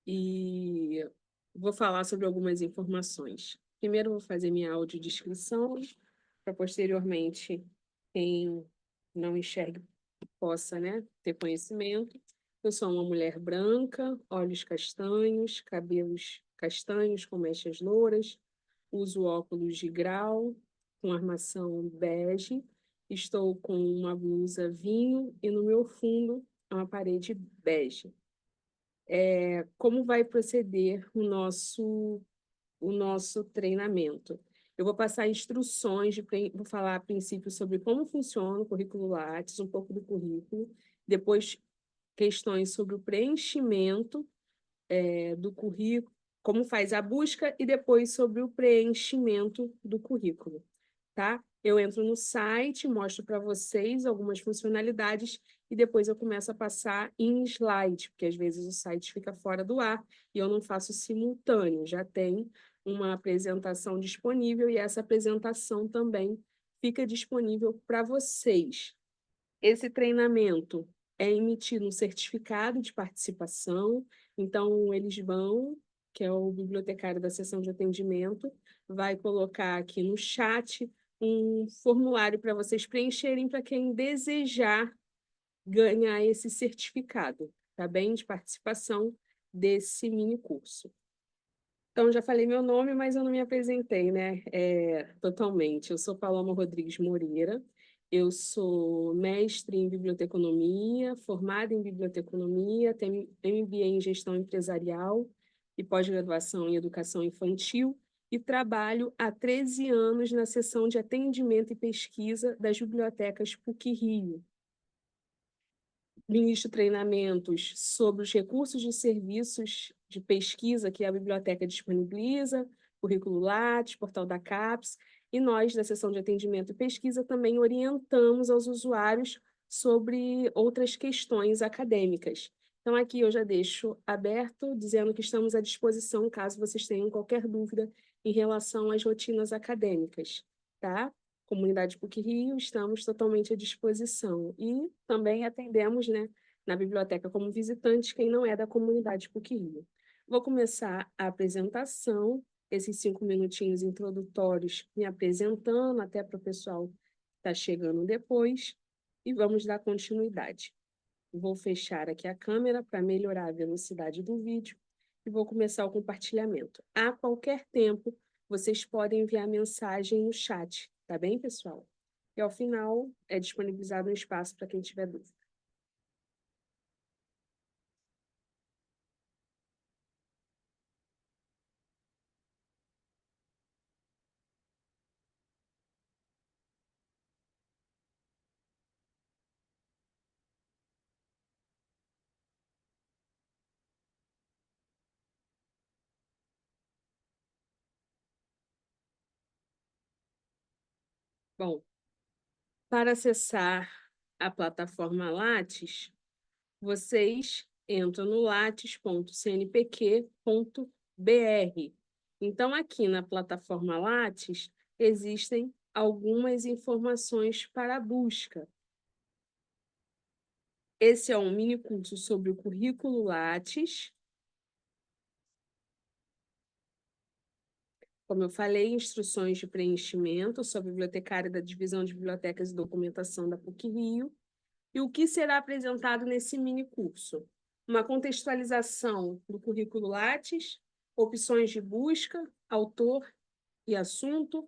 e vou falar sobre algumas informações. Primeiro, vou fazer minha audiodescrição, para posteriormente, quem não enxergue possa, né, ter conhecimento. Eu sou uma mulher branca, olhos castanhos, cabelos castanhos com mechas louras, uso óculos de grau com armação bege, estou com uma blusa vinho e no meu fundo é uma parede bege. Como vai proceder o nosso treinamento? Eu vou passar instruções, vou falar a princípio sobre como funciona o currículo Lattes, um pouco do currículo, depois questões sobre o preenchimento do currículo, como faz a busca e depois sobre o preenchimento do currículo, tá? Eu entro no site, mostro para vocês algumas funcionalidades e depois eu começo a passar em slide, porque às vezes o site fica fora do ar e eu não faço simultâneo, já tem uma apresentação disponível e essa apresentação também fica disponível para vocês. Esse treinamento é emitido um certificado de participação, então eles vão, que é o bibliotecário da seção de atendimento, vai colocar aqui no chat um formulário para vocês preencherem para quem desejar ganhar esse certificado, tá bem? De participação desse mini curso. Então, já falei meu nome, mas eu não me apresentei, né? Totalmente. Eu sou Paloma Rodrigues Moreira, eu sou mestre em biblioteconomia, formada em biblioteconomia, tenho MBA em gestão empresarial e pós-graduação em educação infantil, e trabalho há 13 anos na seção de atendimento e pesquisa das bibliotecas PUC-Rio. Ministro treinamentos sobre os recursos de serviços de pesquisa que a biblioteca disponibiliza, currículo Lattes, portal da CAPES, e nós, da seção de atendimento e pesquisa, também orientamos aos usuários sobre outras questões acadêmicas. Então, aqui eu já deixo aberto, dizendo que estamos à disposição caso vocês tenham qualquer dúvida em relação às rotinas acadêmicas, tá? Comunidade PUC-Rio, estamos totalmente à disposição. E também atendemos, né, na biblioteca como visitante quem não é da comunidade PUC-Rio. Vou começar a apresentação, esses 5 minutinhos introdutórios, me apresentando até para o pessoal que está chegando depois, e vamos dar continuidade. Vou fechar aqui a câmera para melhorar a velocidade do vídeo e vou começar o compartilhamento. A qualquer tempo, vocês podem enviar mensagem no chat, tá bem, pessoal? E ao final, é disponibilizado um espaço para quem tiver dúvida. Bom, para acessar a plataforma Lattes, vocês entram no lattes.cnpq.br. Então, aqui na plataforma Lattes, existem algumas informações para a busca. Esse é um mini curso sobre o currículo Lattes. Como eu falei, instruções de preenchimento. Sou bibliotecária da Divisão de Bibliotecas e Documentação da PUC-Rio. E o que será apresentado nesse mini curso? Uma contextualização do currículo Lattes, opções de busca, autor e assunto,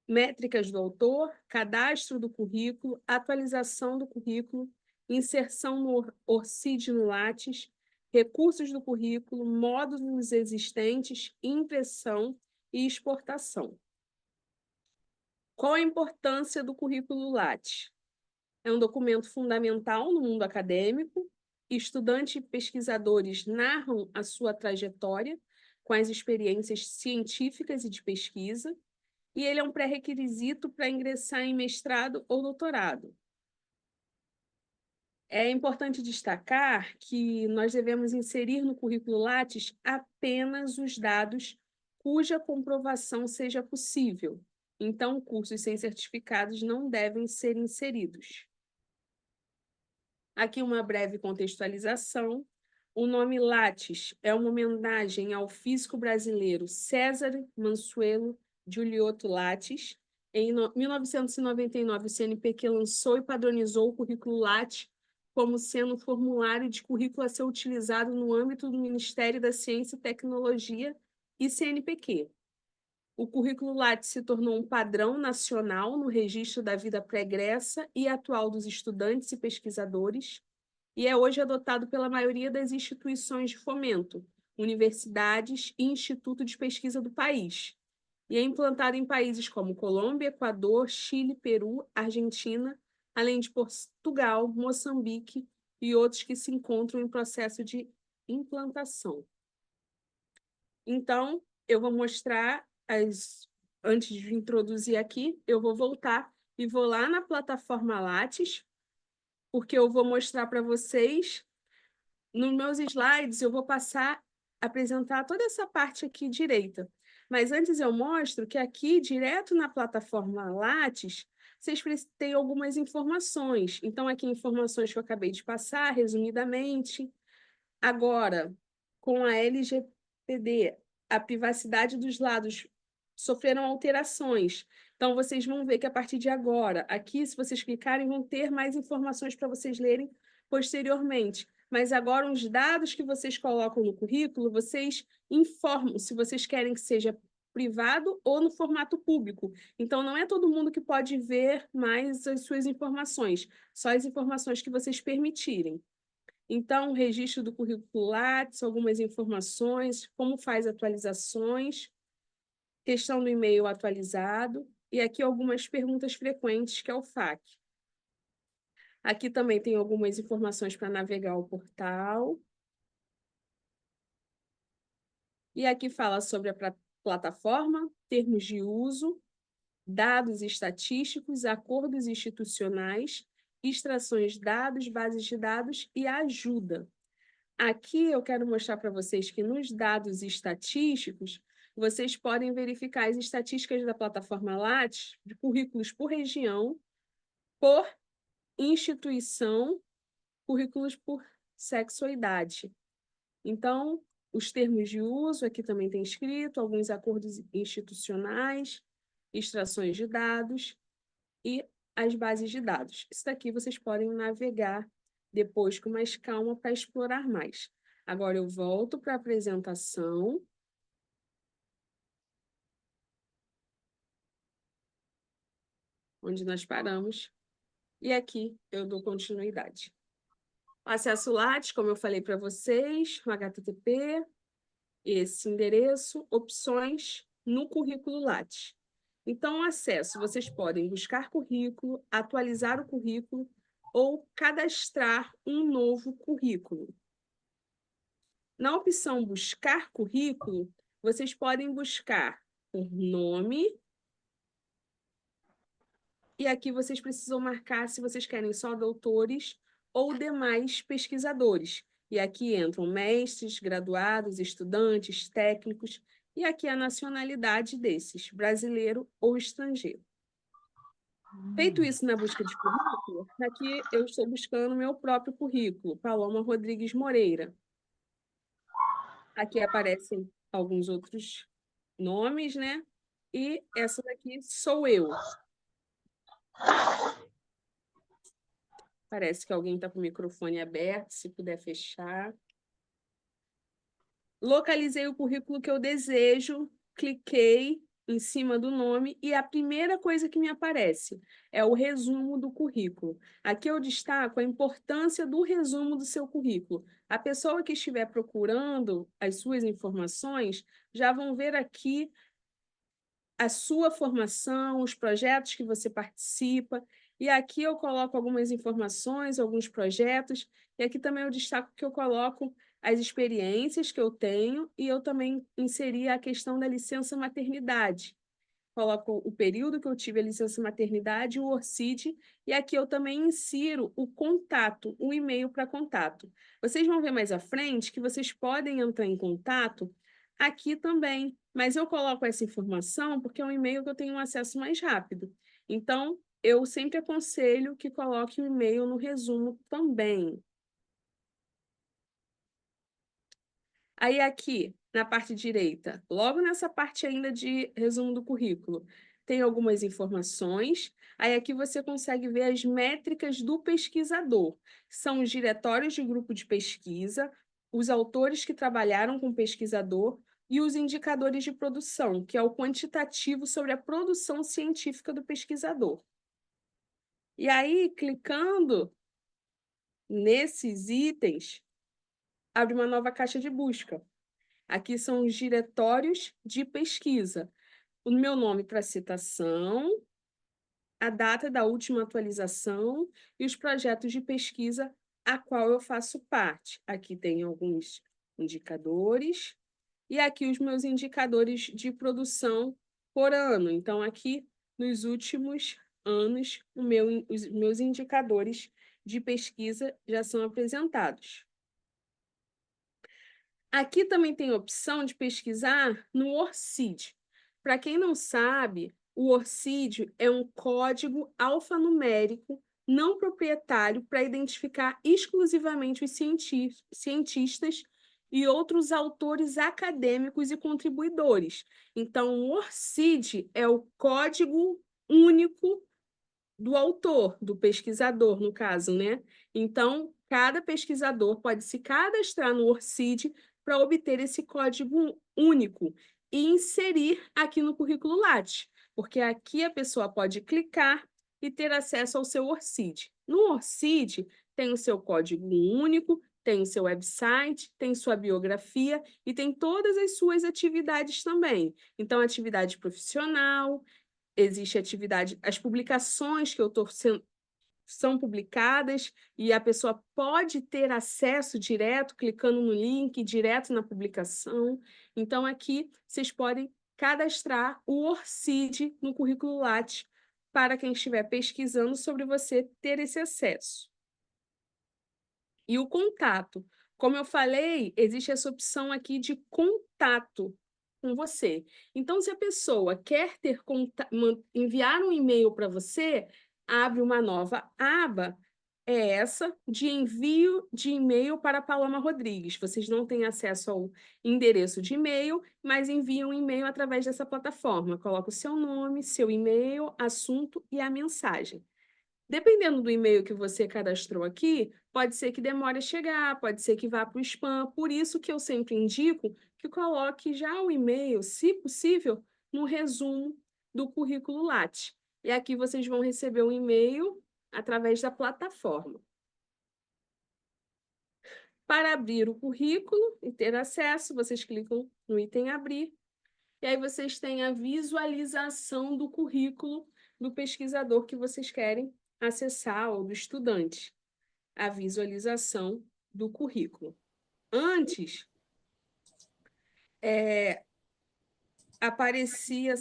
métricas do autor, cadastro do currículo, atualização do currículo, inserção no ORCID no Lattes, recursos do currículo, módulos existentes, impressão e exportação. Qual a importância do currículo Lattes? É um documento fundamental no mundo acadêmico. Estudantes e pesquisadores narram a sua trajetória com as experiências científicas e de pesquisa, e ele é um pré-requisito para ingressar em mestrado ou doutorado. É importante destacar que nós devemos inserir no currículo Lattes apenas os dados cuja comprovação seja possível. Então, cursos sem certificados não devem ser inseridos. Aqui uma breve contextualização. O nome Lattes é uma homenagem ao físico brasileiro César Mansueto Giuliotto Lattes. Em 1999, o CNPq lançou e padronizou o currículo Lattes como sendo um formulário de currículo a ser utilizado no âmbito do Ministério da Ciência e Tecnologia e CNPq. O currículo Lattes se tornou um padrão nacional no registro da vida pregressa e atual dos estudantes e pesquisadores, e é hoje adotado pela maioria das instituições de fomento, universidades e institutos de pesquisa do país. E é implantado em países como Colômbia, Equador, Chile, Peru, Argentina, além de Portugal, Moçambique e outros que se encontram em processo de implantação. Então, eu vou mostrar antes de introduzir aqui, eu vou voltar e vou lá na plataforma Lattes, porque eu vou mostrar para vocês. Nos meus slides, eu vou apresentar toda essa parte aqui direita. Mas antes eu mostro que aqui, direto na plataforma Lattes, vocês têm algumas informações. Então, aqui informações que eu acabei de passar, resumidamente. Agora, com a LGPD, a privacidade dos dados sofreram alterações. Então, vocês vão ver que a partir de agora, aqui, se vocês clicarem, vão ter mais informações para vocês lerem posteriormente. Mas agora, os dados que vocês colocam no currículo, vocês informam se vocês querem que seja privado ou no formato público. Então, não é todo mundo que pode ver mais as suas informações, só as informações que vocês permitirem. Então, o registro do currículo Lattes, algumas informações, como faz atualizações, questão do e-mail atualizado, e aqui algumas perguntas frequentes, que é o FAQ. Aqui também tem algumas informações para navegar o portal. E aqui fala sobre a plataforma, termos de uso, dados estatísticos, acordos institucionais, extrações de dados, bases de dados e ajuda. Aqui eu quero mostrar para vocês que nos dados estatísticos, vocês podem verificar as estatísticas da plataforma Lattes de currículos por região, por instituição, currículos por sexo ou idade. Então, os termos de uso, aqui também tem escrito, alguns acordos institucionais, extrações de dados e as bases de dados. Isso daqui vocês podem navegar depois com mais calma para explorar mais. Agora eu volto para a apresentação. Onde nós paramos. E aqui eu dou continuidade. Acesso Lattes, como eu falei para vocês, o HTTP, esse endereço, opções no currículo Lattes. Então, acesso, vocês podem buscar currículo, atualizar o currículo ou cadastrar um novo currículo. Na opção buscar currículo, vocês podem buscar por nome, e aqui vocês precisam marcar se vocês querem só doutores ou demais pesquisadores. E aqui entram mestres, graduados, estudantes, técnicos, e aqui a nacionalidade desses, brasileiro ou estrangeiro. Feito isso na busca de currículo, aqui eu estou buscando o meu próprio currículo, Paloma Rodrigues Moreira. Aqui aparecem alguns outros nomes, né? E essa daqui sou eu. Parece que alguém está com o microfone aberto, se puder fechar. Localizei o currículo que eu desejo, cliquei em cima do nome e a primeira coisa que me aparece é o resumo do currículo. Aqui eu destaco a importância do resumo do seu currículo. A pessoa que estiver procurando as suas informações já vão ver aqui a sua formação, os projetos que você participa. E aqui eu coloco algumas informações, alguns projetos, e aqui também eu destaco que eu coloco as experiências que eu tenho, e eu também inseri a questão da licença maternidade. Coloco o período que eu tive a licença maternidade, o ORCID, e aqui eu também insiro o contato, o e-mail para contato. Vocês vão ver mais à frente que vocês podem entrar em contato aqui também, mas eu coloco essa informação porque é um e-mail que eu tenho um acesso mais rápido. Então, eu sempre aconselho que coloque o e-mail no resumo também. Aí aqui, na parte direita, logo nessa parte ainda de resumo do currículo, tem algumas informações. Aí aqui você consegue ver as métricas do pesquisador. São os diretórios de grupo de pesquisa, os autores que trabalharam com o pesquisador e os indicadores de produção, que é o quantitativo sobre a produção científica do pesquisador. E aí, clicando nesses itens, abre uma nova caixa de busca. Aqui são os diretórios de pesquisa. O meu nome para citação, a data da última atualização e os projetos de pesquisa a qual eu faço parte. Aqui tem alguns indicadores e aqui os meus indicadores de produção por ano. Então, aqui, nos últimos anos, os meus indicadores de pesquisa já são apresentados. Aqui também tem a opção de pesquisar no ORCID. Para quem não sabe, o ORCID é um código alfanumérico não proprietário para identificar exclusivamente os cientistas e outros autores acadêmicos e contribuidores. Então, o ORCID é o código único do autor, do pesquisador, no caso, né? Então, cada pesquisador pode se cadastrar no ORCID para obter esse código único e inserir aqui no currículo Lattes, porque aqui a pessoa pode clicar e ter acesso ao seu ORCID. No ORCID tem o seu código único, tem o seu website, tem sua biografia e tem todas as suas atividades também. Então, atividade profissional, existe atividade, as publicações que eu estou são publicadas e a pessoa pode ter acesso direto, clicando no link, direto na publicação. Então, aqui vocês podem cadastrar o ORCID no currículo Lattes para quem estiver pesquisando sobre você ter esse acesso. E o contato. Como eu falei, existe essa opção aqui de contato com você. Então, se a pessoa quer enviar um e-mail para você, abre uma nova aba, é essa de envio de e-mail para Paloma Rodrigues. Vocês não têm acesso ao endereço de e-mail, mas enviam um e-mail através dessa plataforma. Coloca o seu nome, seu e-mail, assunto e a mensagem. Dependendo do e-mail que você cadastrou aqui, pode ser que demore a chegar, pode ser que vá para o spam. Por isso que eu sempre indico que coloque já o e-mail, se possível, no resumo do currículo Lattes. E aqui vocês vão receber um e-mail através da plataforma. Para abrir o currículo e ter acesso, vocês clicam no item Abrir, e aí vocês têm a visualização do currículo do pesquisador que vocês querem acessar, ou do estudante, a visualização do currículo. Antes, aparecia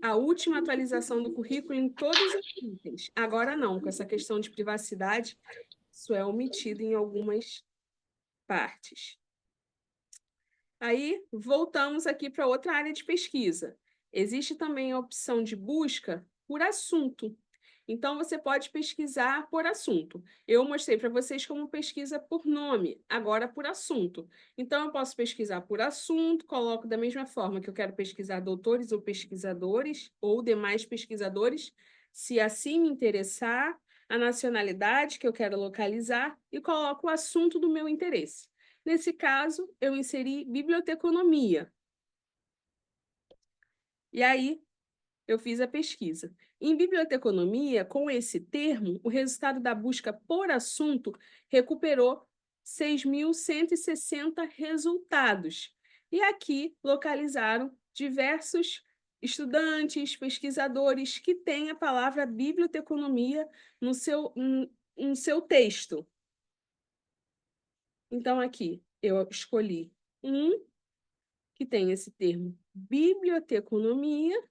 a última atualização do currículo em todos os itens. Agora não, com essa questão de privacidade, isso é omitido em algumas partes. Aí, voltamos aqui para outra área de pesquisa. Existe também a opção de busca por assunto. Então, você pode pesquisar por assunto. Eu mostrei para vocês como pesquisa por nome, agora por assunto. Então, eu posso pesquisar por assunto, coloco da mesma forma que eu quero pesquisar doutores ou pesquisadores, ou demais pesquisadores, se assim me interessar, a nacionalidade que eu quero localizar, e coloco o assunto do meu interesse. Nesse caso, eu inseri biblioteconomia. E aí, eu fiz a pesquisa. Em biblioteconomia, com esse termo, o resultado da busca por assunto recuperou 6.160 resultados. E aqui localizaram diversos estudantes, pesquisadores que têm a palavra biblioteconomia no seu texto. Então, aqui eu escolhi um que tem esse termo biblioteconomia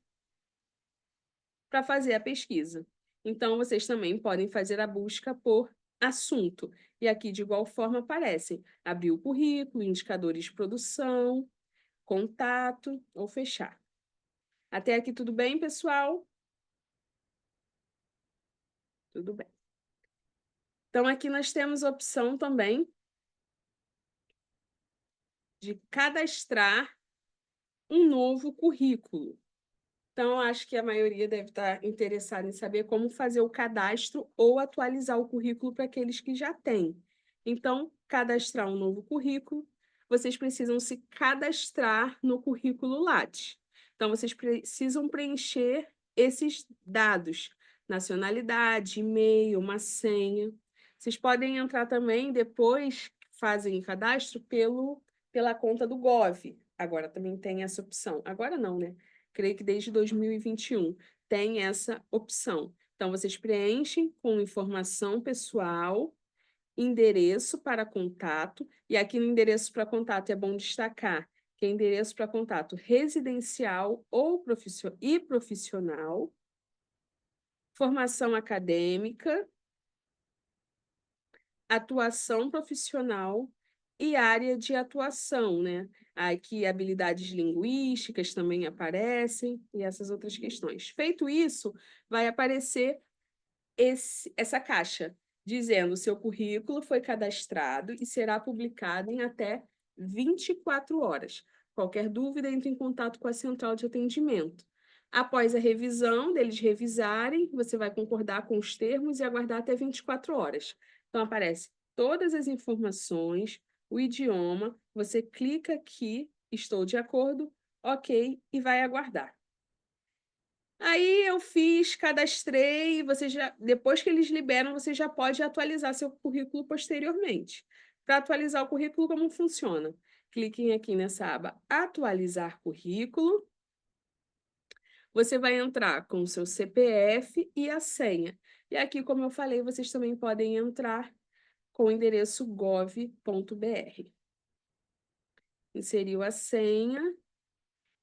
para fazer a pesquisa. Então, vocês também podem fazer a busca por assunto. E aqui, de igual forma, aparecem abrir o currículo, indicadores de produção, contato ou fechar. Até aqui tudo bem, pessoal? Tudo bem. Então, aqui nós temos a opção também de cadastrar um novo currículo. Então, acho que a maioria deve estar interessada em saber como fazer o cadastro ou atualizar o currículo para aqueles que já têm. Então, cadastrar um novo currículo, vocês precisam se cadastrar no currículo Lattes. Então, vocês precisam preencher esses dados: nacionalidade, e-mail, uma senha. Vocês podem entrar também depois que fazem o cadastro pela conta do Gov. Agora também tem essa opção. Agora não, né? Creio que desde 2021 tem essa opção. Então, vocês preenchem com informação pessoal, endereço para contato, e aqui no endereço para contato é bom destacar que é endereço para contato residencial ou profissional, formação acadêmica, atuação profissional e área de atuação, né? Aqui habilidades linguísticas também aparecem e essas outras questões. Feito isso, vai aparecer essa caixa dizendo seu currículo foi cadastrado e será publicado em até 24 horas. Qualquer dúvida, entre em contato com a central de atendimento. Após a revisão, deles revisarem, você vai concordar com os termos e aguardar até 24 horas. Então, aparece todas as informações, o idioma, você clica aqui, estou de acordo, ok, e vai aguardar. Aí eu fiz, cadastrei, depois que eles liberam, você já pode atualizar seu currículo posteriormente. Para atualizar o currículo, como funciona? Cliquem aqui nessa aba Atualizar Currículo. Você vai entrar com o seu CPF e a senha. E aqui, como eu falei, vocês também podem entrar com o endereço gov.br. Inseriu a senha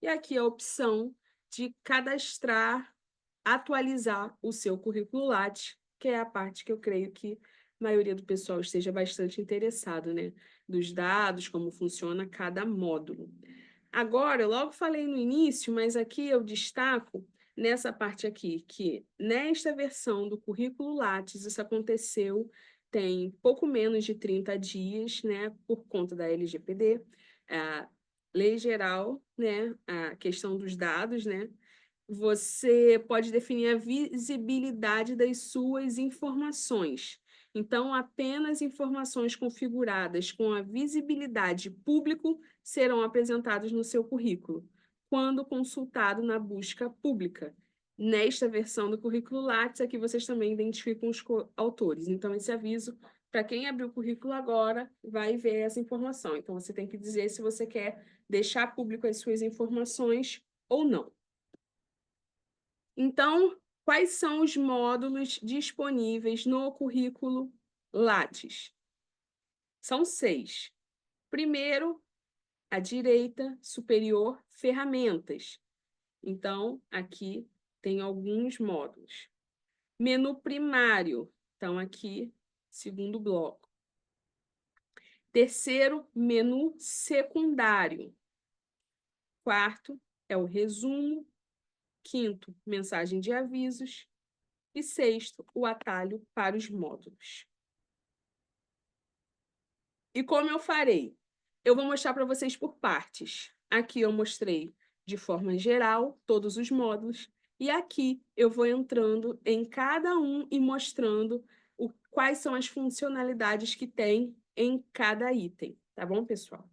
e aqui a opção de cadastrar, atualizar o seu currículo Lattes, que é a parte que eu creio que a maioria do pessoal esteja bastante interessado, né? Dos dados, como funciona cada módulo. Agora, eu logo falei no início, mas aqui eu destaco nessa parte aqui, que nesta versão do currículo Lattes, isso aconteceu tem pouco menos de 30 dias, né, por conta da LGPD, a Lei Geral, né, a questão dos dados, né, você pode definir a visibilidade das suas informações. Então, apenas informações configuradas com a visibilidade público serão apresentadas no seu currículo, quando consultado na busca pública. Nesta versão do currículo Lattes, aqui vocês também identificam os autores. Então, esse aviso, para quem abriu o currículo agora, vai ver essa informação. Então, você tem que dizer se você quer deixar público as suas informações ou não. Então, quais são os módulos disponíveis no currículo Lattes? São 6. Primeiro, à direita superior, ferramentas. Então, aqui tem alguns módulos. Menu primário. Então, aqui, segundo bloco. Terceiro, menu secundário. Quarto, é o resumo. Quinto, mensagem de avisos. E sexto, o atalho para os módulos. E como eu farei? Eu vou mostrar para vocês por partes. Aqui eu mostrei de forma geral todos os módulos. E aqui eu vou entrando em cada um e mostrando quais são as funcionalidades que tem em cada item. Tá bom, pessoal?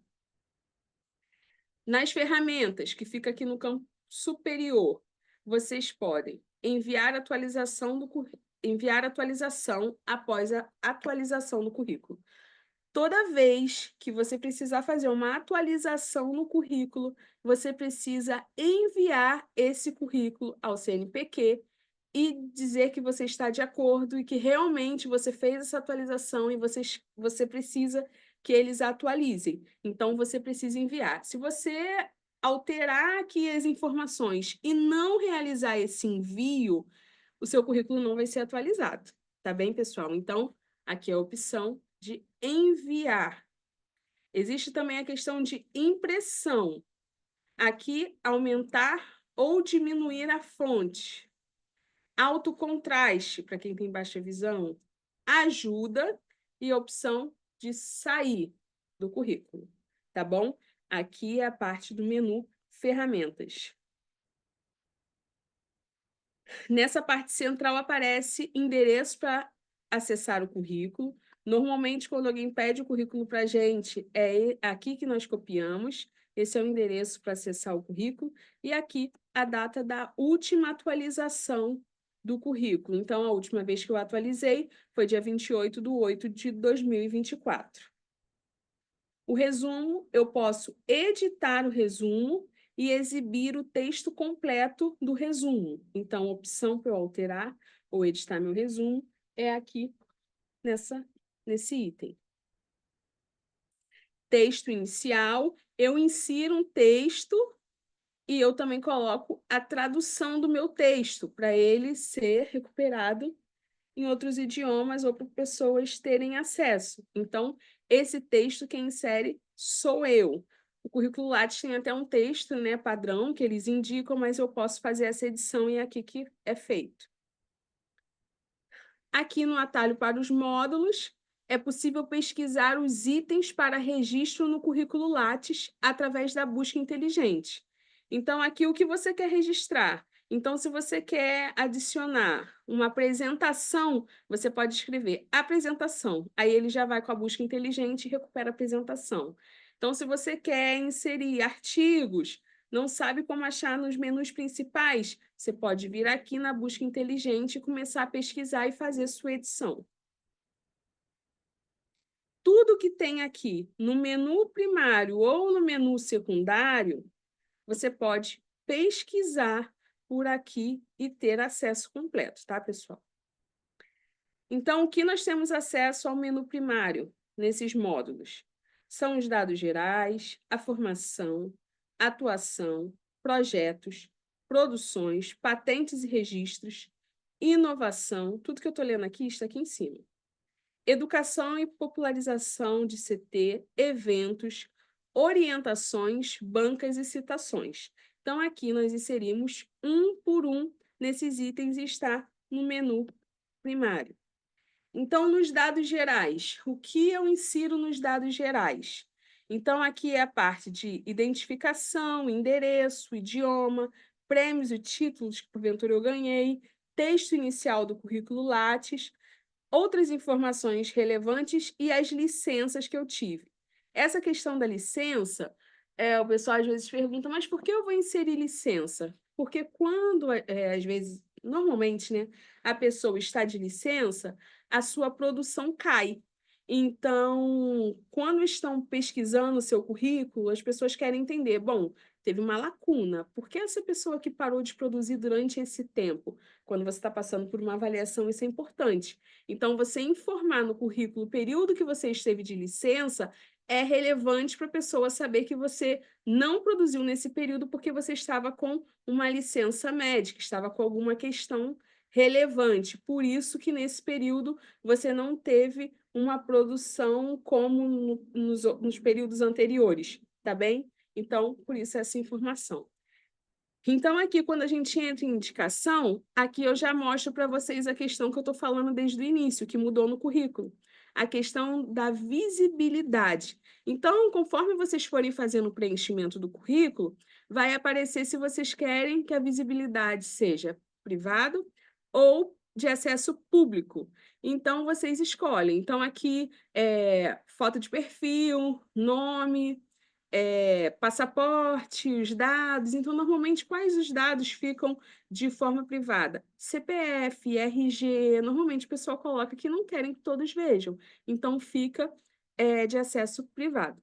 Nas ferramentas, que fica aqui no campo superior, vocês podem enviar atualização após a atualização do currículo. Toda vez que você precisar fazer uma atualização no currículo, você precisa enviar esse currículo ao CNPq e dizer que você está de acordo e que realmente você fez essa atualização e você precisa que eles atualizem. Então, você precisa enviar. Se você alterar aqui as informações e não realizar esse envio, o seu currículo não vai ser atualizado. Tá bem, pessoal? Então, aqui é a opção de enviar. Existe também a questão de impressão. Aqui, aumentar ou diminuir a fonte. Alto contraste, para quem tem baixa visão. Ajuda e opção de sair do currículo, tá bom? Aqui é a parte do menu Ferramentas. Nessa parte central aparece endereço para acessar o currículo. Normalmente, quando alguém pede o currículo para a gente, é aqui que nós copiamos. Esse é o endereço para acessar o currículo. E aqui a data da última atualização do currículo. Então, a última vez que eu atualizei foi dia 28/8/2024. O resumo, eu posso editar o resumo e exibir o texto completo do resumo. Então, a opção para eu alterar ou editar meu resumo é aqui nesse item. Texto inicial, eu insiro um texto e eu também coloco a tradução do meu texto para ele ser recuperado em outros idiomas ou para pessoas terem acesso. Então, esse texto quem insere sou eu. O currículo Lattes tem até um texto, né, padrão que eles indicam, mas eu posso fazer essa edição e é aqui que é feito. Aqui no atalho para os módulos, é possível pesquisar os itens para registro no currículo Lattes através da busca inteligente. Então, aqui o que você quer registrar? Então, se você quer adicionar uma apresentação, você pode escrever apresentação. Aí ele já vai com a busca inteligente e recupera a apresentação. Então, se você quer inserir artigos, não sabe como achar nos menus principais, você pode vir aqui na busca inteligente e começar a pesquisar e fazer sua edição. Tudo que tem aqui no menu primário ou no menu secundário, você pode pesquisar por aqui e ter acesso completo, tá, pessoal? Então, o que nós temos acesso ao menu primário nesses módulos? São os dados gerais, a formação, atuação, projetos, produções, patentes e registros, inovação, tudo que eu estou lendo aqui está aqui em cima. Educação e popularização de CT, eventos, orientações, bancas e citações. Então, aqui nós inserimos um por um nesses itens e está no menu primário. Então, nos dados gerais, o que eu insiro nos dados gerais? Então, aqui é a parte de identificação, endereço, idioma, prêmios e títulos que porventura eu ganhei, texto inicial do currículo Lattes, outras informações relevantes e as licenças que eu tive. Essa questão da licença, o pessoal às vezes pergunta, mas por que eu vou inserir licença? Porque quando, às vezes, normalmente, né, a pessoa está de licença, a sua produção cai. Então, quando estão pesquisando o seu currículo, as pessoas querem entender, bom, teve uma lacuna, por que essa pessoa que parou de produzir durante esse tempo? Quando você está passando por uma avaliação, isso é importante. Então, você informar no currículo o período que você esteve de licença é relevante para a pessoa saber que você não produziu nesse período porque você estava com uma licença médica, estava com alguma questão relevante. Por isso que nesse período você não teve uma produção como nos períodos anteriores, tá bem? Então, por isso essa informação. Então, aqui, quando a gente entra em indicação, aqui eu já mostro para vocês a questão que eu estou falando desde o início, que mudou no currículo. A questão da visibilidade. Então, conforme vocês forem fazendo o preenchimento do currículo, vai aparecer se vocês querem que a visibilidade seja privado ou de acesso público. Então, vocês escolhem. Então, aqui, foto de perfil, nome, passaporte, os dados. Então, normalmente, quais os dados ficam de forma privada? CPF, RG, normalmente o pessoal coloca que não querem que todos vejam. Então, fica de acesso privado.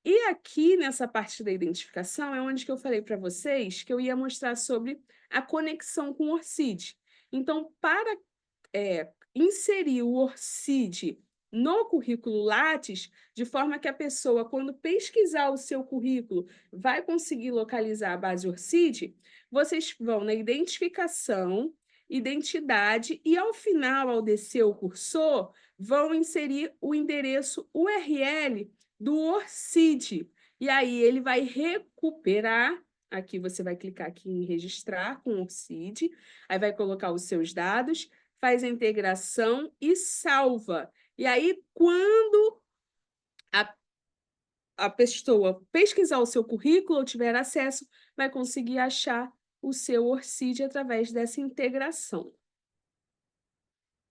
E aqui, nessa parte da identificação, é onde que eu falei para vocês que eu ia mostrar sobre a conexão com o ORCID. Então, para inserir o ORCID no currículo Lattes, de forma que a pessoa, quando pesquisar o seu currículo, vai conseguir localizar a base ORCID, vocês vão na identificação, identidade e, ao final, ao descer o cursor, vão inserir o endereço URL do ORCID. E aí ele vai recuperar, aqui você vai clicar aqui em registrar com o ORCID, aí vai colocar os seus dados, faz a integração e salva. E aí, quando a a pessoa pesquisar o seu currículo ou tiver acesso, vai conseguir achar o seu ORCID através dessa integração.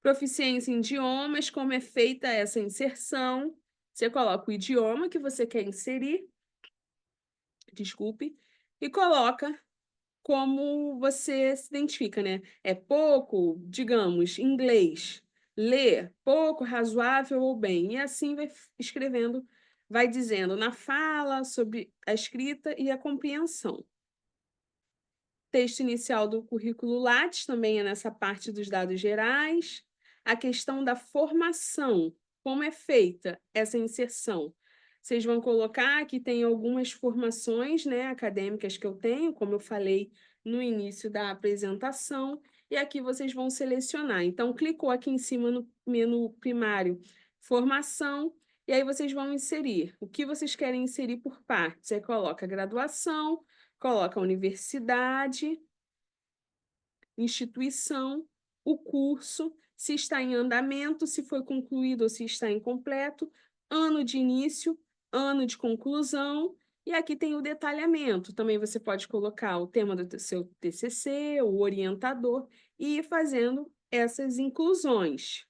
Proficiência em idiomas, como é feita essa inserção. Você coloca o idioma que você quer inserir, desculpe, e coloca como você se identifica, né? É pouco, digamos, inglês. Ler, pouco, razoável ou bem. E assim vai escrevendo, vai dizendo na fala, sobre a escrita e a compreensão. Texto inicial do currículo Lattes também é nessa parte dos dados gerais. A questão da formação, como é feita essa inserção? Vocês vão colocar que tem algumas formações, né, acadêmicas que eu tenho, como eu falei no início da apresentação, e aqui vocês vão selecionar. Então, clicou aqui em cima no menu primário, formação, e aí vocês vão inserir o que vocês querem inserir por partes. Aí coloca graduação, coloca universidade, instituição, o curso, se está em andamento, se foi concluído ou se está incompleto, ano de início, ano de conclusão, e aqui tem o detalhamento. Também você pode colocar o tema do seu TCC, o orientador, e ir fazendo essas inclusões.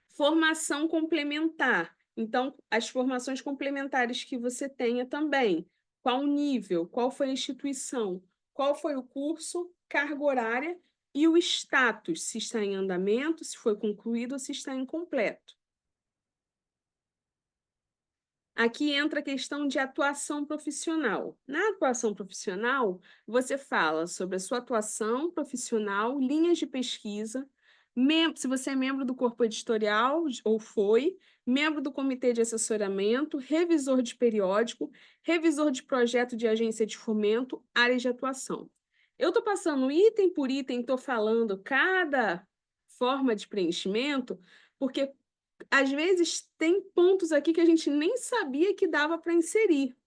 Formação complementar. Então, as formações complementares que você tenha também. Qual o nível? Qual foi a instituição? Qual foi o curso, carga horária e o status, se está em andamento, se foi concluído ou se está incompleto. Aqui entra a questão de atuação profissional. Na atuação profissional, você fala sobre a sua atuação profissional, linhas de pesquisa, se você é membro do corpo editorial ou foi, membro do comitê de assessoramento, revisor de periódico, revisor de projeto de agência de fomento, áreas de atuação. Eu estou passando item por item, estou falando cada forma de preenchimento, porque às vezes tem pontos aqui que a gente nem sabia que dava para inserir.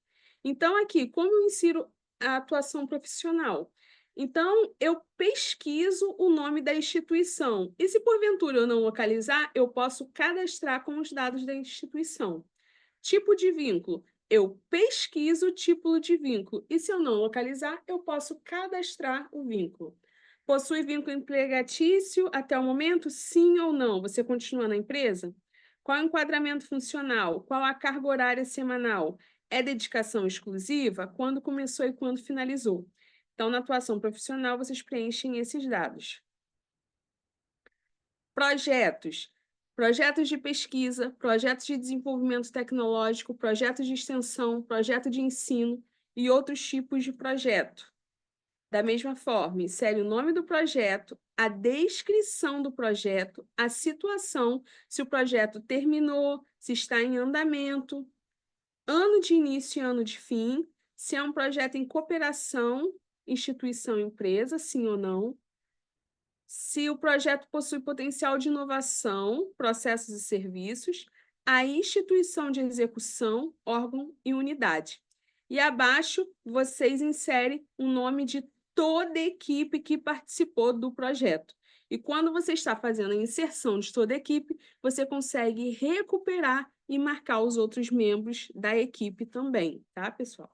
Então, aqui, como eu insiro a atuação profissional? Então, eu pesquiso o nome da instituição. E se porventura eu não localizar, eu posso cadastrar com os dados da instituição. Tipo de vínculo. Eu pesquiso o tipo de vínculo. E se eu não localizar, eu posso cadastrar o vínculo. Possui vínculo empregatício até o momento? Sim ou não? Você continua na empresa? Qual é o enquadramento funcional? Qual a carga horária semanal? É dedicação exclusiva? Quando começou e quando finalizou? Então, na atuação profissional, vocês preenchem esses dados. Projetos. Projetos de pesquisa, projetos de desenvolvimento tecnológico, projetos de extensão, projeto de ensino e outros tipos de projeto. Da mesma forma, insere o nome do projeto, a descrição do projeto, a situação, se o projeto terminou, se está em andamento, ano de início e ano de fim, se é um projeto em cooperação, instituição-empresa, sim ou não, se o projeto possui potencial de inovação, processos e serviços, a instituição de execução, órgão e unidade. E abaixo, vocês inserem o nome de toda a equipe que participou do projeto. E quando você está fazendo a inserção de toda a equipe, você consegue recuperar e marcar os outros membros da equipe também, tá, pessoal?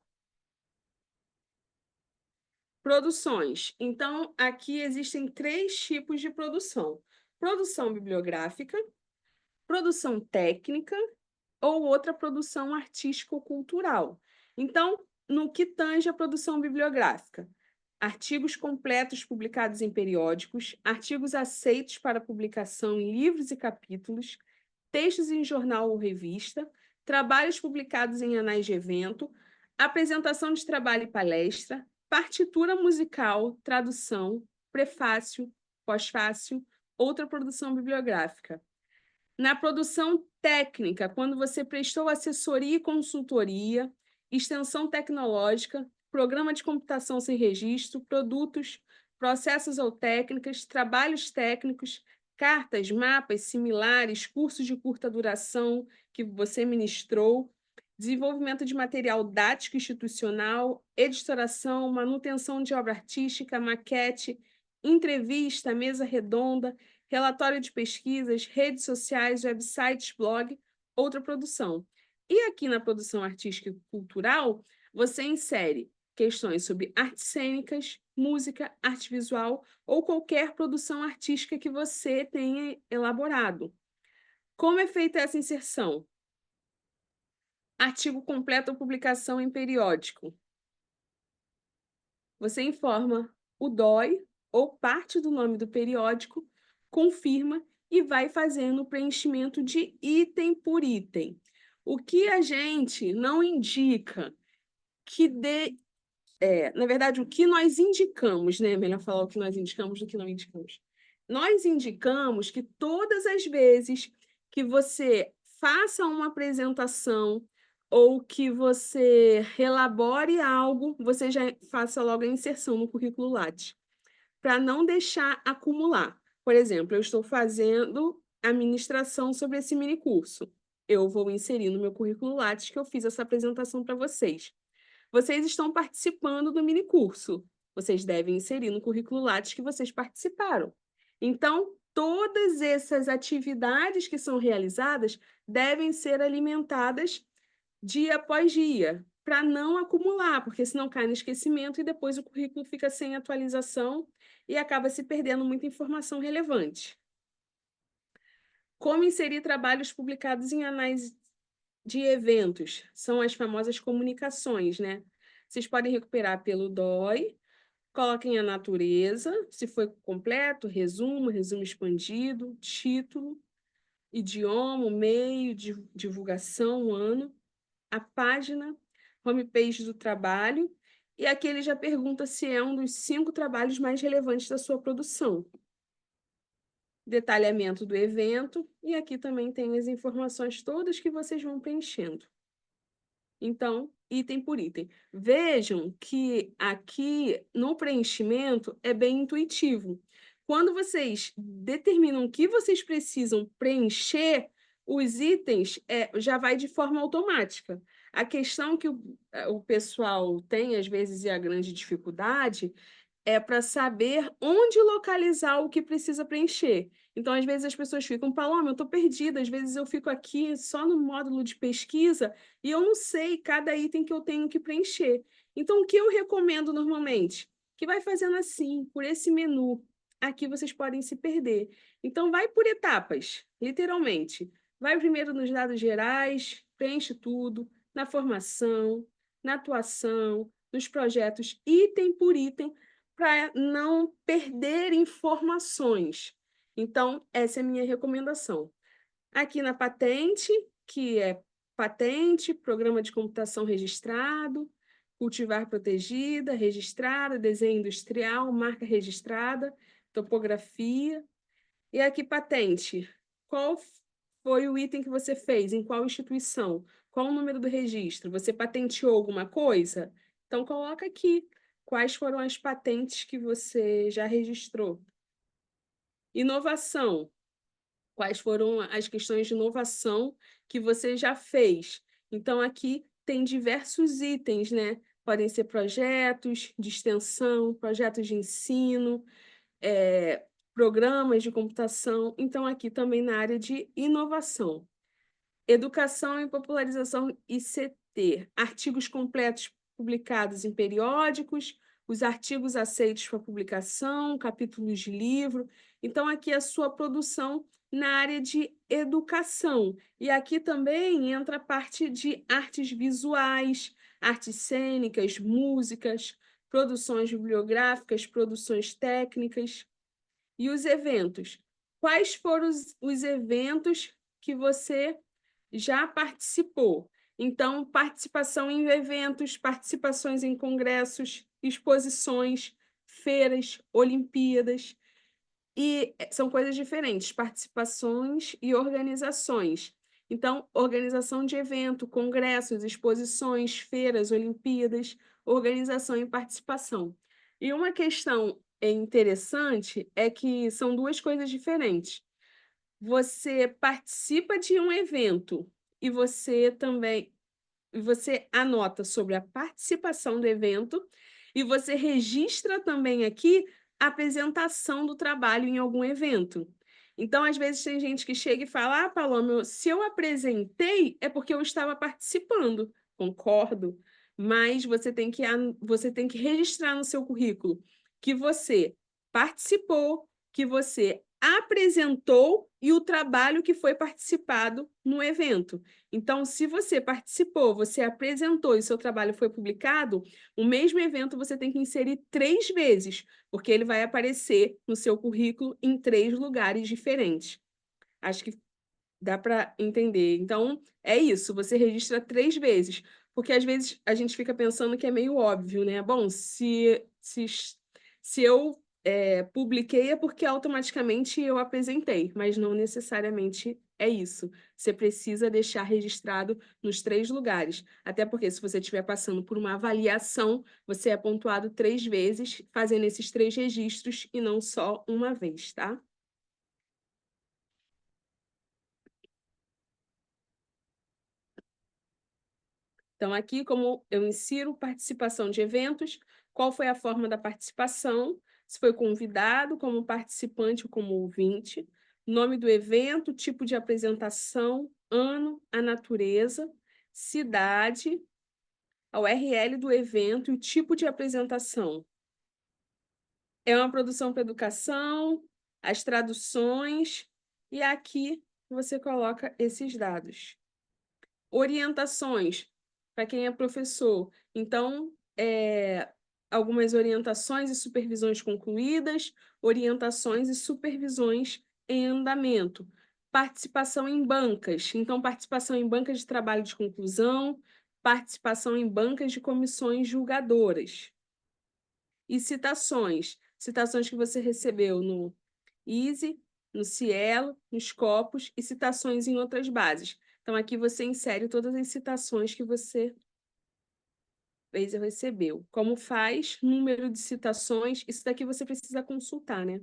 Produções. Então, aqui existem 3 tipos de produção: produção bibliográfica, produção técnica ou outra produção artístico-cultural. Então, no que tange a produção bibliográfica, artigos completos publicados em periódicos, artigos aceitos para publicação em livros e capítulos, textos em jornal ou revista, trabalhos publicados em anais de evento, apresentação de trabalho e palestra, partitura musical, tradução, prefácio, pós-fácio, outra produção bibliográfica. Na produção técnica, quando você prestou assessoria e consultoria, extensão tecnológica, programa de computação sem registro, produtos, processos ou técnicas, trabalhos técnicos, cartas, mapas, similares, cursos de curta duração que você ministrou, desenvolvimento de material didático institucional, editoração, manutenção de obra artística, maquete, entrevista, mesa redonda, relatório de pesquisas, redes sociais, websites, blog, outra produção. E aqui na produção artística e cultural, você insere questões sobre artes cênicas, música, arte visual ou qualquer produção artística que você tenha elaborado. Como é feita essa inserção? Artigo completo ou publicação em periódico. Você informa o DOI ou parte do nome do periódico, confirma e vai fazendo o preenchimento de item por item. O que a gente não indica que dê. Na verdade, o que nós indicamos, né? Melhor falar o que nós indicamos do que não indicamos. Nós indicamos que todas as vezes que você faça uma apresentação ou que você relabore algo, você já faça logo a inserção no currículo Lattes, para não deixar acumular. Por exemplo, eu estou fazendo a ministração sobre esse minicurso. Eu vou inserir no meu currículo Lattes que eu fiz essa apresentação para vocês. Vocês estão participando do minicurso. Vocês devem inserir no currículo Lattes que vocês participaram. Então, todas essas atividades que são realizadas devem ser alimentadas dia após dia, para não acumular, porque senão cai no esquecimento e depois o currículo fica sem atualização e acaba se perdendo muita informação relevante. Como inserir trabalhos publicados em anais de eventos? São as famosas comunicações, né? Vocês podem recuperar pelo DOI, coloquem a natureza, se foi completo, resumo, resumo expandido, título, idioma, meio, divulgação, ano, a página, homepage do trabalho, e aqui ele já pergunta se é um dos 5 trabalhos mais relevantes da sua produção. Detalhamento do evento, e aqui também tem as informações todas que vocês vão preenchendo. Então, item por item. Vejam que aqui no preenchimento é bem intuitivo. Quando vocês determinam o que vocês precisam preencher, os itens já vai de forma automática. A questão que o pessoal tem, às vezes, e a grande dificuldade, é para saber onde localizar o que precisa preencher. Então, às vezes, as pessoas ficam, Paloma, eu estou perdida, às vezes eu fico aqui só no módulo de pesquisa e eu não sei cada item que eu tenho que preencher. Então, o que eu recomendo normalmente? Que vai fazendo assim, por esse menu. Aqui vocês podem se perder. Então, vai por etapas, literalmente. Vai primeiro nos dados gerais, preenche tudo, na formação, na atuação, nos projetos, item por item, para não perder informações. Então, essa é a minha recomendação. Aqui na patente, que é patente, programa de computação registrado, cultivar protegida, registrada, desenho industrial, marca registrada, topografia. E aqui patente, qual foi o item que você fez, em qual instituição, qual o número do registro, você patenteou alguma coisa? Então, coloca aqui quais foram as patentes que você já registrou. Inovação. Quais foram as questões de inovação que você já fez? Então, aqui tem diversos itens, né? Podem ser projetos de extensão, projetos de ensino, programas de computação. Então, aqui também na área de inovação. Educação e popularização ICT, artigos completos publicados em periódicos, os artigos aceitos para publicação, capítulos de livro. Então, aqui a sua produção na área de educação. E aqui também entra a parte de artes visuais, artes cênicas, músicas, produções bibliográficas, produções técnicas. E os eventos? Quais foram os eventos que você já participou? Então, participação em eventos, participações em congressos, exposições, feiras, Olimpíadas. E são coisas diferentes, participações e organizações. Então, organização de evento, congressos, exposições, feiras, Olimpíadas, organização e participação. E uma questão interessante é que são duas coisas diferentes. Você participa de um evento e você anota sobre a participação do evento e você registra também aqui a apresentação do trabalho em algum evento. Então, às vezes, tem gente que chega e fala: Ah, Paloma, se eu apresentei, é porque eu estava participando. Concordo, mas você tem que registrar no seu currículo que você participou, que você apresentou e o trabalho que foi participado no evento. Então, se você participou, você apresentou e seu trabalho foi publicado, o mesmo evento você tem que inserir 3 vezes, porque ele vai aparecer no seu currículo em 3 lugares diferentes. Acho que dá para entender. Então, é isso, você registra 3 vezes, porque às vezes a gente fica pensando que é meio óbvio, né? Bom, se eu publiquei é porque automaticamente eu apresentei, mas não necessariamente é isso. Você precisa deixar registrado nos 3 lugares. Até porque, se você estiver passando por uma avaliação, você é pontuado 3 vezes, fazendo esses 3 registros e não só uma vez, tá? Então, aqui, como eu insiro participação de eventos, qual foi a forma da participação, se foi convidado como participante ou como ouvinte, nome do evento, tipo de apresentação, ano, a natureza, cidade, a URL do evento e o tipo de apresentação. É uma produção para educação, as traduções, e aqui você coloca esses dados. Orientações para quem é professor. Então, algumas orientações e supervisões concluídas, orientações e supervisões em andamento. Participação em bancas. Então, participação em bancas de trabalho de conclusão, participação em bancas de comissões julgadoras. E citações. Citações que você recebeu no Easy, no Cielo, nos Scopus e citações em outras bases. Então, aqui você insere todas as citações que você fez ou recebeu. Como faz, número de citações, isso daqui você precisa consultar, né?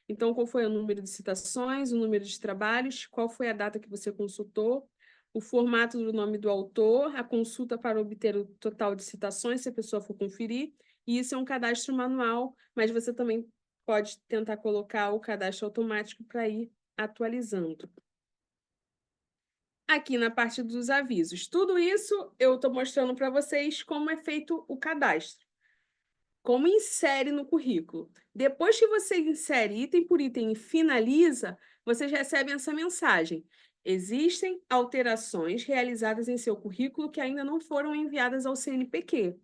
Então, qual foi o número de citações, o número de trabalhos, qual foi a data que você consultou, o formato do nome do autor, a consulta para obter o total de citações, se a pessoa for conferir, e isso é um cadastro manual, mas você também pode tentar colocar o cadastro automático para ir atualizando. Aqui na parte dos avisos. Tudo isso eu estou mostrando para vocês como é feito o cadastro. Como insere no currículo. Depois que você insere item por item e finaliza, vocês recebem essa mensagem. Existem alterações realizadas em seu currículo que ainda não foram enviadas ao CNPq.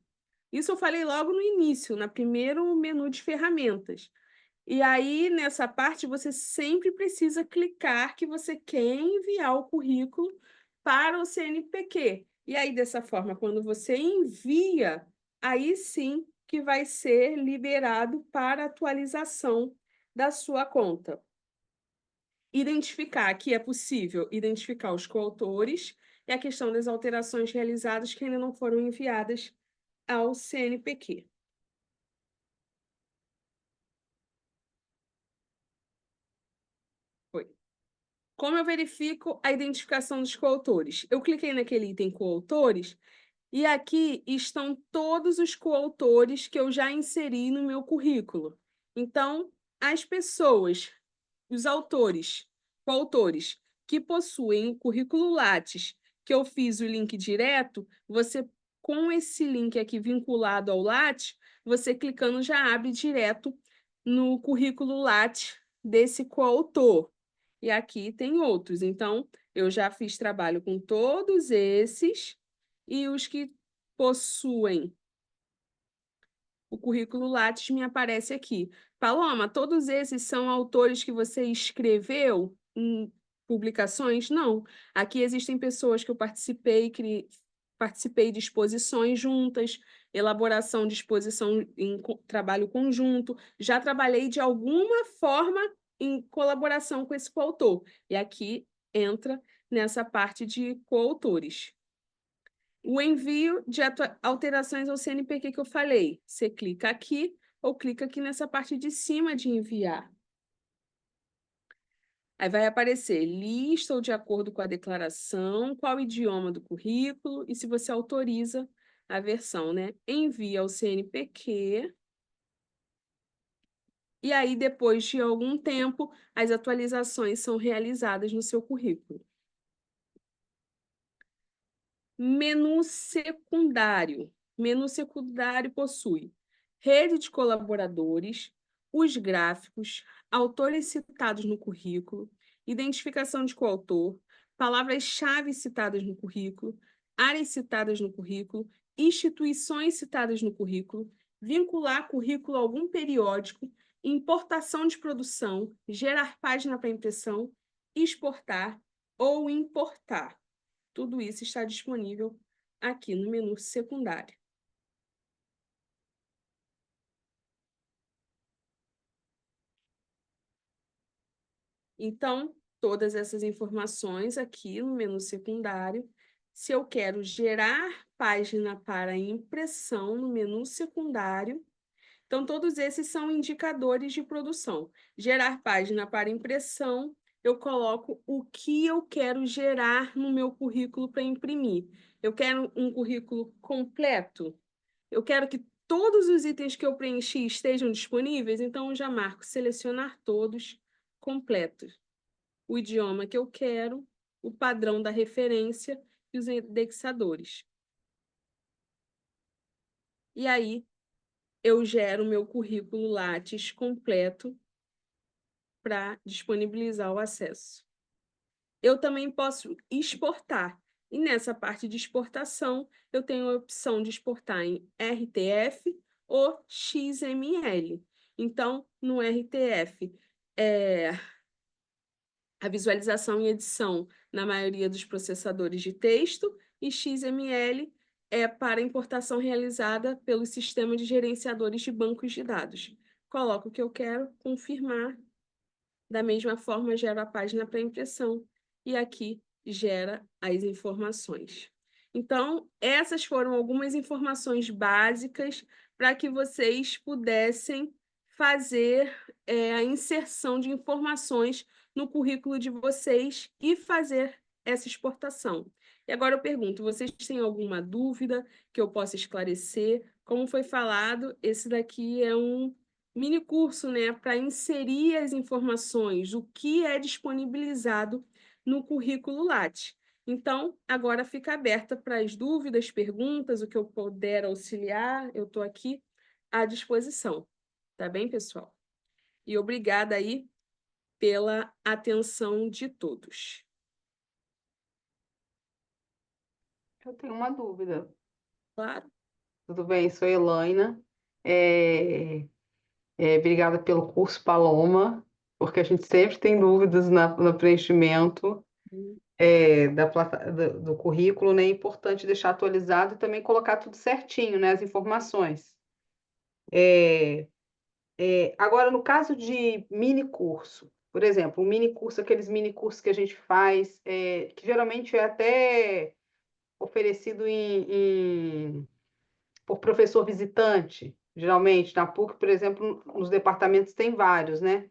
Isso eu falei logo no início, no primeiro menu de ferramentas. E aí, nessa parte, você sempre precisa clicar que você quer enviar o currículo para o CNPq. E aí, dessa forma, quando você envia, aí sim que vai ser liberado para atualização da sua conta. Identificar, que é possível identificar os coautores e a questão das alterações realizadas que ainda não foram enviadas ao CNPq. Foi. Como eu verifico a identificação dos coautores? Eu cliquei naquele item coautores e aqui estão todos os coautores que eu já inseri no meu currículo. Então, as pessoas, os autores, coautores que possuem o currículo Lattes, que eu fiz o link direto, você, com esse link aqui vinculado ao Lattes, você clicando já abre direto no currículo Lattes desse coautor. E aqui tem outros. Então, eu já fiz trabalho com todos esses e os que possuem o currículo Lattes me aparece aqui. Paloma, todos esses são autores que você escreveu em publicações? Não. Aqui existem pessoas que eu participei de exposições juntas, elaboração de exposição em trabalho conjunto. Já trabalhei de alguma forma em colaboração com esse coautor. E aqui entra nessa parte de coautores. O envio de alterações ao CNPq que eu falei. Você clica aqui ou clica aqui nessa parte de cima de enviar. Aí vai aparecer lista ou de acordo com a declaração, qual o idioma do currículo e se você autoriza a versão, né? Envia ao CNPq E aí, depois de algum tempo, as atualizações são realizadas no seu currículo. Menu secundário. Menu secundário possui rede de colaboradores, os gráficos, autores citados no currículo, identificação de coautor, palavras-chave citadas no currículo, áreas citadas no currículo, instituições citadas no currículo, vincular currículo a algum periódico, importação de produção, gerar página para impressão, exportar ou importar. Tudo isso está disponível aqui no menu secundário. Então, todas essas informações aqui no menu secundário. Se eu quero gerar página para impressão no menu secundário, então todos esses são indicadores de produção. Gerar página para impressão, eu coloco o que eu quero gerar no meu currículo para imprimir. Eu quero um currículo completo? Eu quero que todos os itens que eu preenchi estejam disponíveis, então eu já marco selecionar todos completos. O idioma que eu quero, o padrão da referência e os indexadores. E aí, eu gero o meu currículo Lattes completo para disponibilizar o acesso. Eu também posso exportar. E nessa parte de exportação, eu tenho a opção de exportar em RTF ou XML. Então, no RTF, a visualização e edição na maioria dos processadores de texto, e XML é para importação realizada pelo sistema de gerenciadores de bancos de dados. Coloco o que eu quero, confirmar. Da mesma forma, gero a página para impressão e aqui gera as informações. Então, essas foram algumas informações básicas para que vocês pudessem fazer a inserção de informações no currículo de vocês e fazer essa exportação. E agora eu pergunto, vocês têm alguma dúvida que eu possa esclarecer? Como foi falado, esse daqui é um mini curso, né, para inserir as informações, o que é disponibilizado no currículo Lattes. Então, agora fica aberta para as dúvidas, perguntas, o que eu puder auxiliar, eu estou aqui à disposição. Tá bem, pessoal? E obrigada aí pela atenção de todos. Eu tenho uma dúvida. Claro. Tudo bem? Sou Elaina. Obrigada pelo curso Paloma, porque a gente sempre tem dúvidas no preenchimento do currículo, né? É importante deixar atualizado e também colocar tudo certinho, né? As informações. Agora, no caso de mini curso, por exemplo, um mini curso, aqueles mini cursos que a gente faz, que geralmente é até oferecido por professor visitante, geralmente. Na PUC, por exemplo, nos departamentos tem vários, né?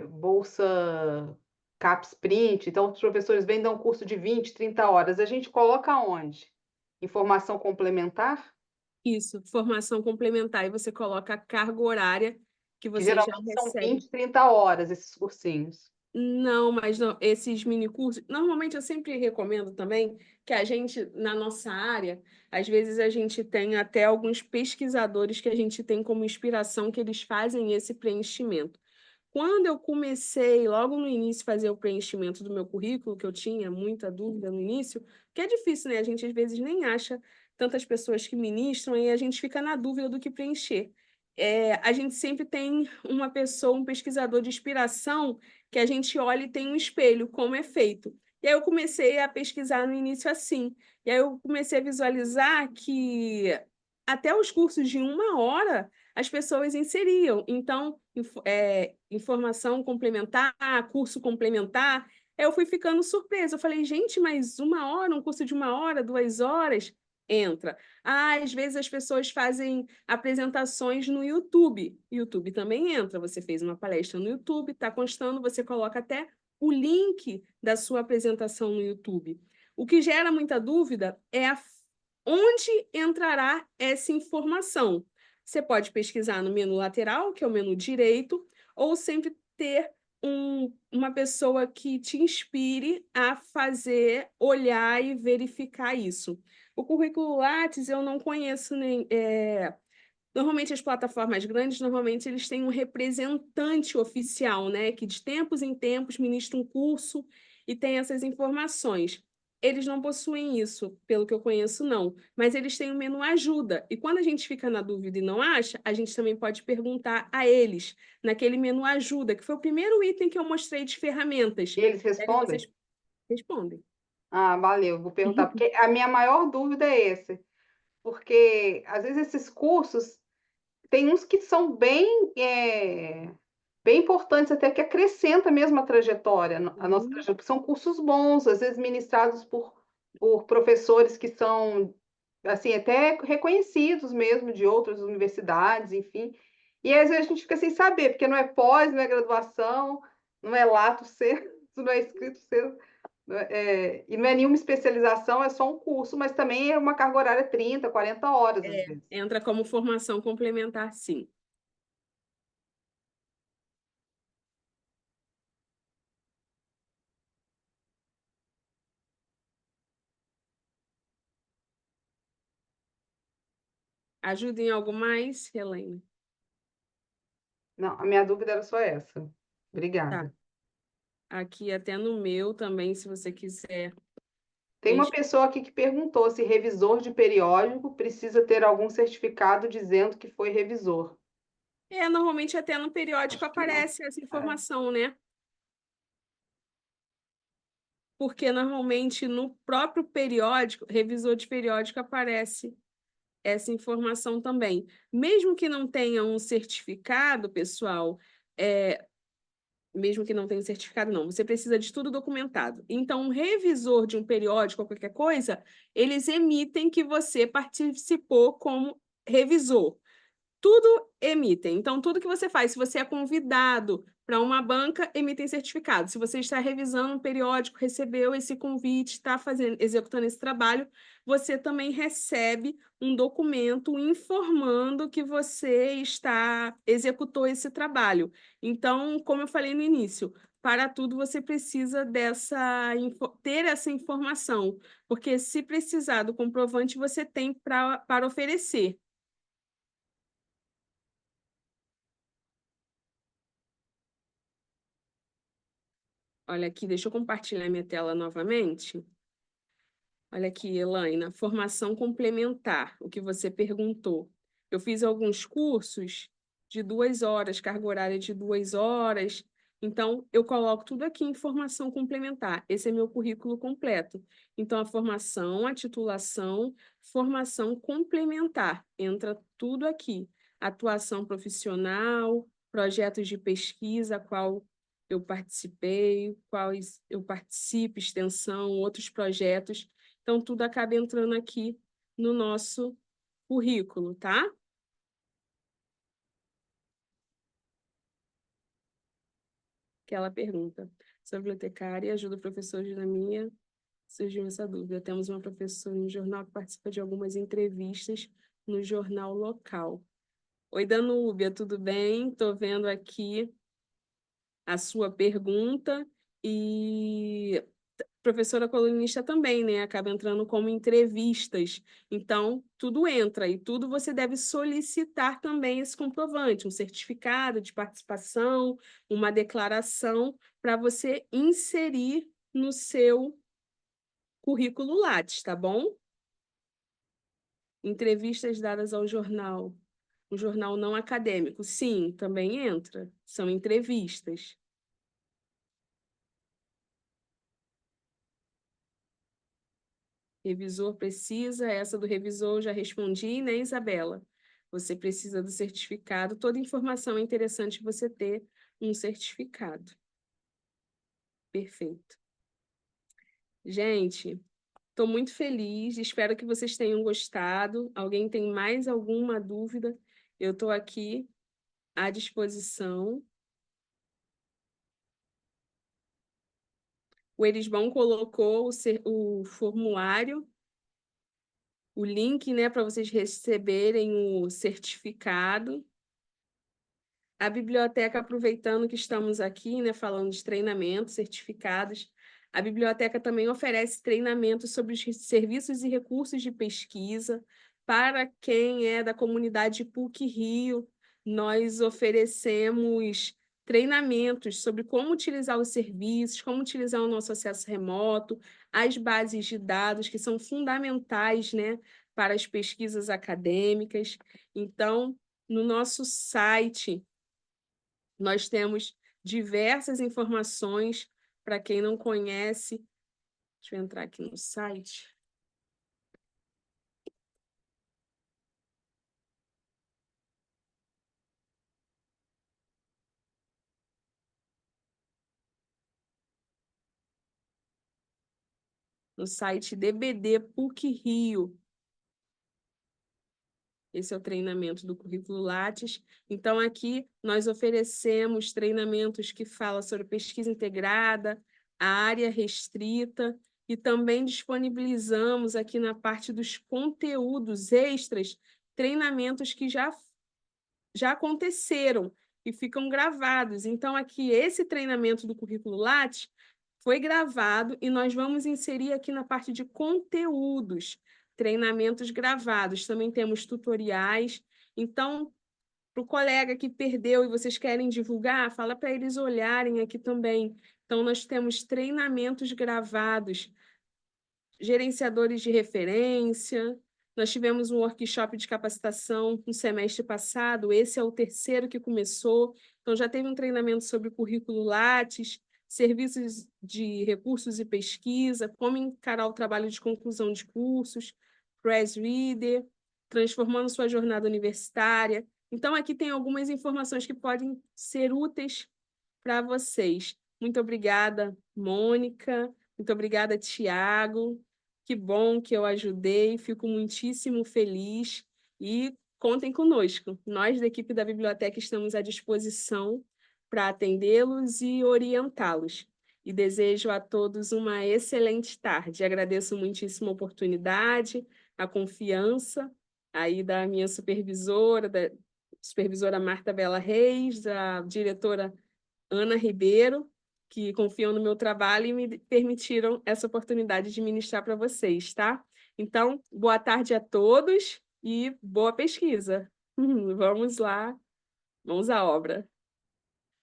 Bolsa CAPES Print, então os professores vêm dar um curso de 20, 30 horas. A gente coloca onde? Informação complementar? Isso, formação complementar, e você coloca a carga horária que Que você já geralmente são recebe. 20, 30 horas esses cursinhos. Não, mas não, esses mini cursos, normalmente eu sempre recomendo também que a gente, na nossa área, às vezes a gente tem até alguns pesquisadores que a gente tem como inspiração que eles fazem esse preenchimento. Quando eu comecei, logo no início, a fazer o preenchimento do meu currículo, que eu tinha muita dúvida no início, que é difícil, né? A gente às vezes nem acha tantas pessoas que ministram e a gente fica na dúvida do que preencher. A gente sempre tem uma pessoa, um pesquisador de inspiração que a gente olha e tem um espelho, como é feito. E aí eu comecei a pesquisar no início assim. E aí eu comecei a visualizar que até os cursos de 1 hora as pessoas inseriam. Então, informação complementar, curso complementar. Eu fui ficando surpresa. Eu falei, gente, mas 1 hora, um curso de 1 hora, 2 horas? Entra. Às vezes as pessoas fazem apresentações no YouTube. YouTube também entra. Você fez uma palestra no YouTube, está constando, você coloca até o link da sua apresentação no YouTube. O que gera muita dúvida é onde entrará essa informação. Você pode pesquisar no menu lateral, que é o menu direito, ou sempre ter uma pessoa que te inspire a fazer, olhar e verificar isso. O currículo Lattes eu não conheço nem. Normalmente as plataformas grandes, normalmente eles têm um representante oficial, né, que de tempos em tempos ministra um curso e tem essas informações. Eles não possuem isso, pelo que eu conheço, não. Mas eles têm o menu ajuda. E quando a gente fica na dúvida e não acha, a gente também pode perguntar a eles, naquele menu ajuda, que foi o primeiro item que eu mostrei de ferramentas. E eles E aí respondem? vocês respondem. Ah, valeu, vou perguntar, porque a minha maior dúvida é esse, porque às vezes esses cursos, tem uns que são bem importantes, até que acrescenta mesmo a trajetória, a nossa Uhum. trajetória, são cursos bons, às vezes ministrados por professores que são, assim, até reconhecidos mesmo de outras universidades, enfim, e às vezes a gente fica sem saber, porque não é pós, não é graduação, não é lato sensu, não é escrito sensu, e não é nenhuma especialização, é só um curso, mas também é uma carga horária 30, 40 horas, às vezes. Entra como formação complementar, sim. Ajuda em algo mais, Helene? Não, a minha dúvida era só essa. Tá. Obrigada. Aqui até no meu também, se você quiser Tem uma preencher. pessoa aqui que perguntou se revisor de periódico precisa ter algum certificado dizendo que foi revisor. Normalmente até no periódico Acho que não. aparece essa É. informação, né? Porque normalmente no próprio periódico, revisor de periódico, aparece essa informação também. Mesmo que não tenha um certificado, pessoal, mesmo que não tenha um certificado, não, você precisa de tudo documentado. Então, um revisor de um periódico ou qualquer coisa, eles emitem que você participou como revisor. Tudo emitem. Então, tudo que você faz, se você é convidado para uma banca, emitem certificado. Se você está revisando um periódico, recebeu esse convite, está fazendo, executando esse trabalho, você também recebe um documento informando que você executou esse trabalho. Então, como eu falei no início, para tudo você precisa ter essa informação, porque se precisar do comprovante, você tem para oferecer. Olha aqui, deixa eu compartilhar minha tela novamente. Olha aqui, Elaine, formação complementar, o que você perguntou. Eu fiz alguns cursos de 2 horas, carga horária de 2 horas. Então, eu coloco tudo aqui em formação complementar. Esse é meu currículo completo. Então, a formação, a titulação, formação complementar. Entra tudo aqui. Atuação profissional, projetos de pesquisa, qual eu participei, quais eu participo, extensão, outros projetos. Então, tudo acaba entrando aqui no nosso currículo, tá? Aquela pergunta. Sou bibliotecária e ajudo professores na minha. Surgiu essa dúvida. Temos uma professora no jornal que participa de algumas entrevistas no jornal local. Oi, Danúbia, tudo bem? Estou vendo aqui a sua pergunta e professora colunista também, né? Acaba entrando como entrevistas. Então, tudo entra e tudo você deve solicitar também esse comprovante, um certificado de participação, uma declaração para você inserir no seu currículo Lattes, tá bom? Entrevistas dadas ao jornal, um jornal não acadêmico, sim, também entra. São entrevistas. Revisor precisa, essa do revisor eu já respondi, né, Isabela? Você precisa do certificado. Toda informação é interessante você ter um certificado. Perfeito. Gente, estou muito feliz, espero que vocês tenham gostado. Alguém tem mais alguma dúvida? Eu estou aqui à disposição. O Elisbão colocou o formulário o link, né, para vocês receberem o certificado. A biblioteca, aproveitando que estamos aqui, né, falando de treinamentos, certificados, a biblioteca também oferece treinamentos sobre os serviços e recursos de pesquisa para quem é da comunidade PUC-Rio. Nós oferecemos treinamentos sobre como utilizar os serviços, como utilizar o nosso acesso remoto, as bases de dados que são fundamentais, né, para as pesquisas acadêmicas. Então, no nosso site, nós temos diversas informações para quem não conhece. Deixa eu entrar aqui no site. No site DBD PUC Rio. Esse é o treinamento do currículo Lattes. Então, aqui nós oferecemos treinamentos que falam sobre pesquisa integrada, a área restrita, e também disponibilizamos aqui na parte dos conteúdos extras, treinamentos que já aconteceram e ficam gravados. Então, aqui, esse treinamento do currículo Lattes foi gravado e nós vamos inserir aqui na parte de conteúdos, treinamentos gravados. Também temos tutoriais. Então, para o colega que perdeu e vocês querem divulgar, fala para eles olharem aqui também. Então, nós temos treinamentos gravados, gerenciadores de referência. Nós tivemos um workshop de capacitação no semestre passado, esse é o terceiro que começou. Então, já teve um treinamento sobre o currículo Lattes, serviços de recursos e pesquisa, como encarar o trabalho de conclusão de cursos, Press Reader, transformando sua jornada universitária. Então, aqui tem algumas informações que podem ser úteis para vocês. Muito obrigada, Mônica. Muito obrigada, Tiago. Que bom que eu ajudei, fico muitíssimo feliz e contem conosco. Nós, da equipe da biblioteca, estamos à disposição para atendê-los e orientá-los. E desejo a todos uma excelente tarde. Agradeço muitíssimo a oportunidade, a confiança aí da minha supervisora, da supervisora Marta Bela Reis, da diretora Ana Ribeiro, que confiam no meu trabalho e me permitiram essa oportunidade de ministrar para vocês, tá? Então, boa tarde a todos e boa pesquisa. Vamos lá, vamos à obra.